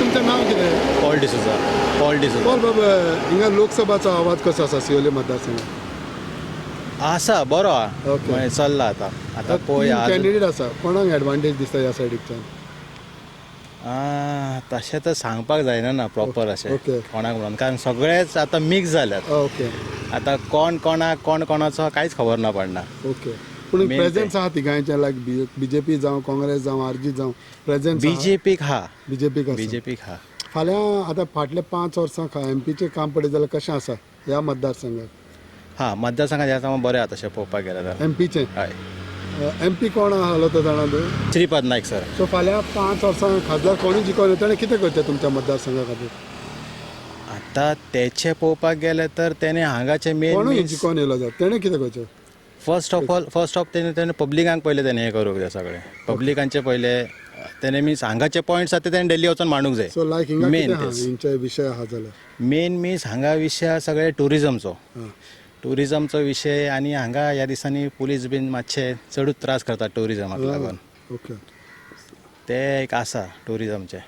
तुमचें नांव कितें? पॉल डिसुजा. पॉल बाबा, हिंगा लोकसभाचो आवाज कसो आसा सियोले मतदारसंघात? आसा बरो आहा. ओके. मागीर चल्ला आतां पळोवया. कॅन्डिडेट आसा, कोणाक एडवांटेज दिसता ह्या सायडीकच्यान? तशें तर सांगपाक जायना ना प्रॉपर अशें ओके. कोणाक म्हणून, कारण सगळेच आतां मिक्स जाल्यात. ओके आतां कोणाचो कांयच खबर ना पडना. ओके. पूण Main प्रेझेन्स आहा तिगांयचे, लायक बीजेपी जावं काँग्रेस जावं आरजी जावं प्रेझेन्स बीजेपीक हा. बीजेपीक फाल्यां आतां फाटले 5 वर्सां एमपीचें काम पळयत जाल्यार कशें आसा ह्या मतदारसंघात? मतदारसंघात ह्या बरें आहा तशें पळोवपाक गेल्यार तर. एमपीचें हय. एमपी कोण आहालो तो जाणा तूं? श्रीपद नायक सर. सो फाल्यां 5 वर्सां खासदार कोणूय जिखून ताणें कितें करचें तुमच्या मतदारसंघा खातीर? आतां तेचें पळोवपाक गेलें तर तेणें हांगाचें कोणूय मेन जिखून येयलो जाल्यार तेणें कितें करचें? फर्स्ट ऑफ तेणें पब्लिकांक पयलें तेणें हें करूंक जाय सगळें. पब्लिकांचे पयलें तेणें मीन्स हांगाचे पॉयंट्स आसा ते तेणें डेल्ली वचून मांडूंक जाय. सो लायक हिंगा मेन कितें आहा तेच. हिंचे विशय आहा जाल्यार? मेन मीन्स हांगा विशय आहा सगळे टुरिजमचो. टुरिजमचो विशय आनी हांगा ह्या दिसांनी पुलीस बीन मातशे चडूच त्रास करतात टुरिजमाक लागून. ओके. ते एक आसा टुरिजमचें.